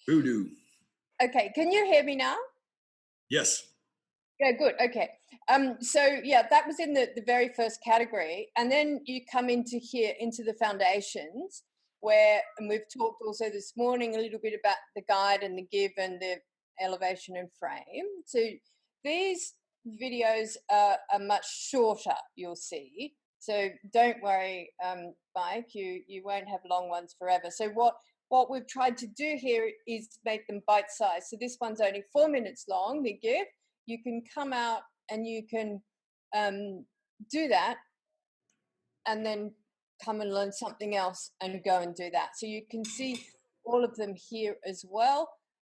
Voodoo. Okay, can you hear me now? Yes. Yeah, good. Okay. So yeah, that was in the very first category. And then you come into here into the foundations where, and we've talked also this morning a little bit about the guide and the give and the elevation and frame. So these videos are much shorter, you'll see. So don't worry, Mike, you won't have long ones forever. So what we've tried to do here is make them bite-sized. So this one's only 4 minutes long, the give. You can come out and you can do that and then come and learn something else and go and do that. So you can see all of them here as well,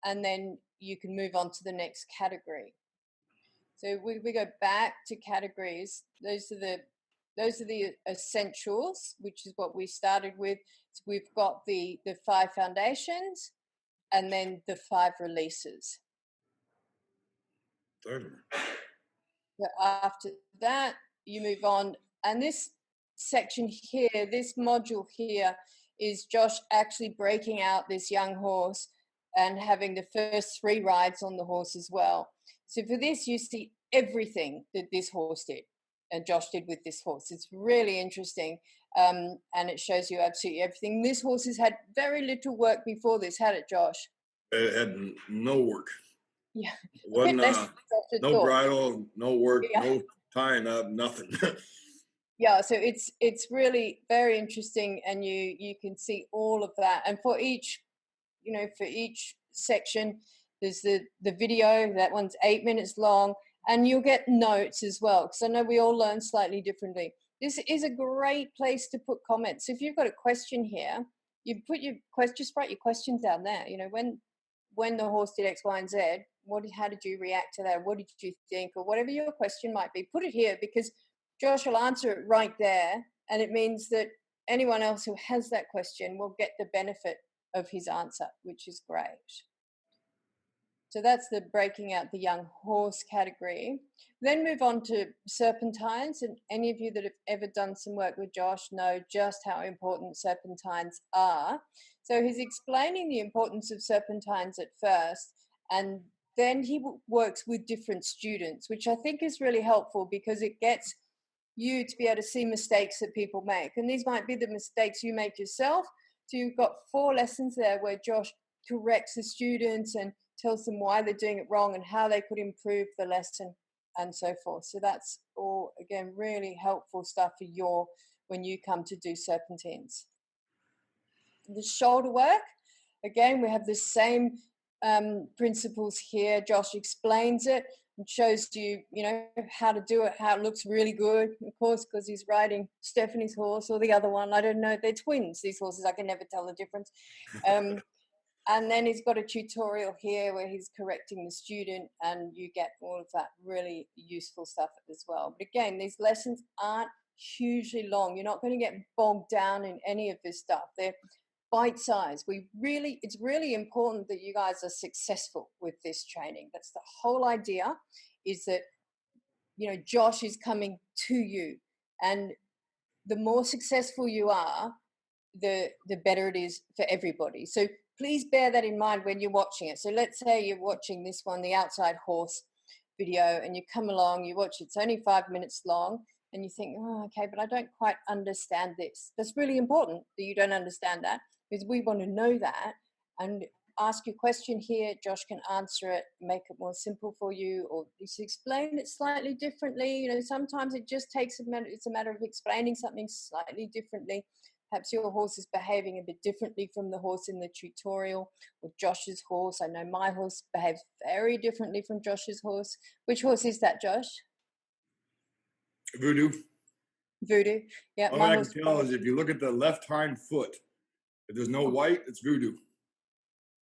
and then you can move on to the next category. So we go back to categories. Those are the essentials, which is what we started with. So we've got the 5 foundations and then the 5 releases. So after that, you move on. And this section here, this module here, is Josh actually breaking out this young horse and having the first 3 rides on the horse as well. So for this, you see everything that this horse did and Josh did with this horse. It's really interesting. And it shows you absolutely everything. This horse has had very little work before this, had it, Josh? It had no work. Yeah. Wasn't no bridle, no work, yeah. No tying up, nothing. Yeah, so it's really very interesting, and you can see all of that. And for each, for each section, there's the video. That one's 8 minutes long, and you'll get notes as well, because I know we all learn slightly differently. This is a great place to put comments. So if you've got a question here, you put your just write your questions down there. When the horse did X, Y, and Z, how did you react to that? What did you think? Or whatever your question might be, put it here, because Josh will answer it right there. And it means that anyone else who has that question will get the benefit of his answer, which is great. So that's the breaking out the young horse category. Then move on to serpentines. And any of you that have ever done some work with Josh know just how important serpentines are. So he's explaining the importance of serpentines at first, and then he works with different students, which I think is really helpful because it gets you to be able to see mistakes that people make. And these might be the mistakes you make yourself. So you've got 4 lessons there where Josh corrects the students and tells them why they're doing it wrong and how they could improve the lesson and so forth. So that's all, again, really helpful stuff for when you come to do serpentines. The shoulder work, again, we have the same principles here. Josh explains it and shows you, how to do it, how it looks really good, of course, because he's riding Stephanie's horse or the other one. I don't know, they're twins, these horses. I can never tell the difference. And then he's got a tutorial here where he's correcting the student, and you get all of that really useful stuff as well. But again, these lessons aren't hugely long. You're not going to get bogged down in any of this stuff. They're bite-sized. It's really important that you guys are successful with this training. That's the whole idea, is that, Josh is coming to you, and the more successful you are, the better it is for everybody. So please bear that in mind when you're watching it. So let's say you're watching this one, the outside horse video, and you come along, you watch it, it's only 5 minutes long, and you think, oh, okay, but I don't quite understand this. That's really important that you don't understand that, because we want to know that and ask your question here. Josh can answer it, make it more simple for you, or just explain it slightly differently. Sometimes it just takes it's a matter of explaining something slightly differently. Perhaps your horse is behaving a bit differently from the horse in the tutorial, or Josh's horse. I know my horse behaves very differently from Josh's horse. Which horse is that, Josh? Voodoo. Voodoo. Yeah. All I can tell is if you look at the left hind foot, if there's no white, it's Voodoo.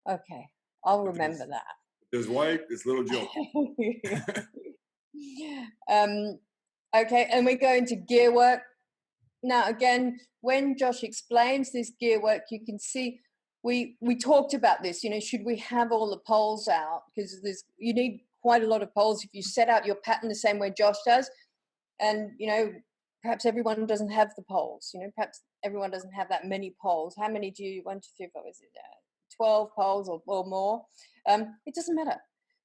Okay, I'll remember that. If there's white, it's Little Joe. Okay, and we go into gear work. Now, again, when Josh explains this gear work, you can see we talked about this. Should we have all the poles out? Because you need quite a lot of poles if you set out your pattern the same way Josh does. And, perhaps everyone doesn't have the poles. Perhaps everyone doesn't have that many poles. How many do you? 1, 2, 3, 4. Is it 12 poles or more. It doesn't matter.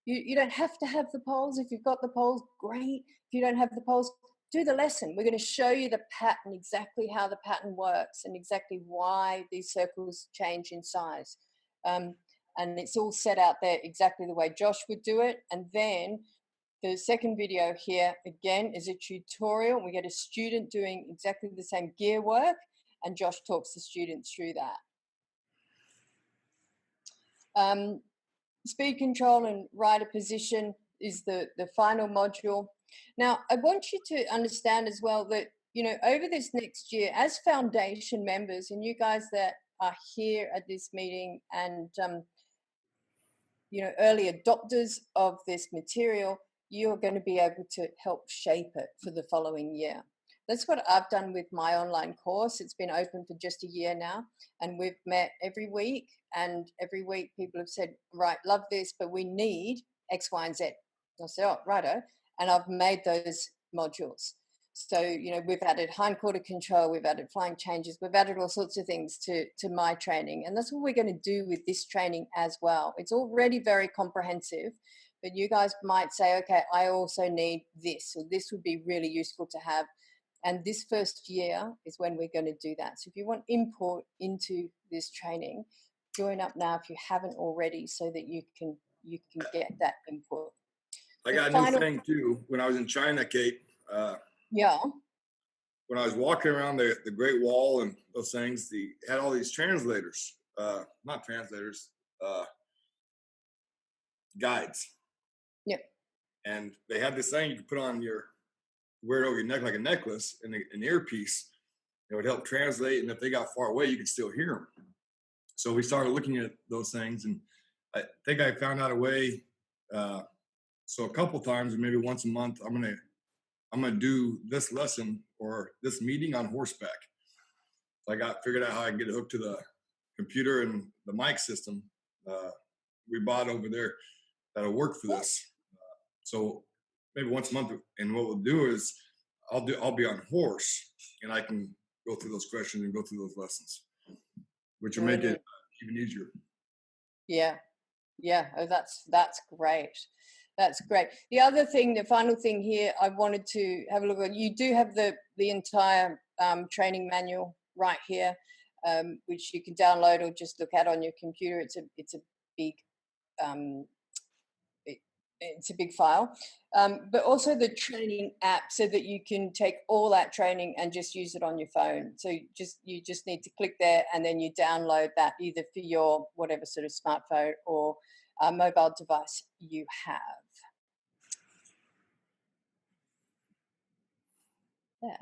You don't have to have the poles. If you've got the poles, great. If you don't have the poles, do the lesson. We're going to show you the pattern, exactly how the pattern works and exactly why these circles change in size. And it's all set out there exactly the way Josh would do it. And then the second video here, again, is a tutorial. We get a student doing exactly the same gear work, and Josh talks the students through that. Speed control and rider position is the final module. Now, I want you to understand as well that, you know, over this next year, as foundation members, and you guys that are here at this meeting and, you know, early adopters of this material, you're going to be able to help shape it for the following year. That's what I've done with my online course. It's been open for just a year now, and we've met every week, and every week people have said, right, love this, but we need X, Y, and Z. I said, oh, righto. And I've made those modules. So, you know, we've added hindquarter control, we've added flying changes, we've added all sorts of things to my training. And that's what we're going to do with this training as well. It's already very comprehensive, but you guys might say, okay, I also need this, or this would be really useful to have. And this first year is when we're going to do that. So if you want input into this training, join up now if you haven't already, so that you can get that input. I got a new thing too. When I was in China, Kate. Yeah. When I was walking around the Great Wall and those things, they had all these translators. Not translators. Guides. Yeah. And they had this thing you could put on wear it over your neck like a necklace, and an earpiece. It would help translate, and if they got far away, you could still hear them. So we started looking at those things, and I think I found out a way. So a couple times, maybe once a month, I'm gonna do this lesson or this meeting on horseback. So I got figured out how I can get it hooked to the computer and the mic system we bought over there that'll work for this. So maybe once a month, and what we'll do is I'll be on horse, and I can go through those questions and go through those lessons, which will make it even easier. Yeah. Oh, that's great. That's great. The other thing, the final thing here, I wanted to have a look at. You do have the entire training manual right here, which you can download or just look at on your computer. It's a big it's a big file, but also the training app, so that you can take all that training and just use it on your phone. So you just need to click there, and then you download that either for your whatever sort of smartphone or mobile device you have. Yeah.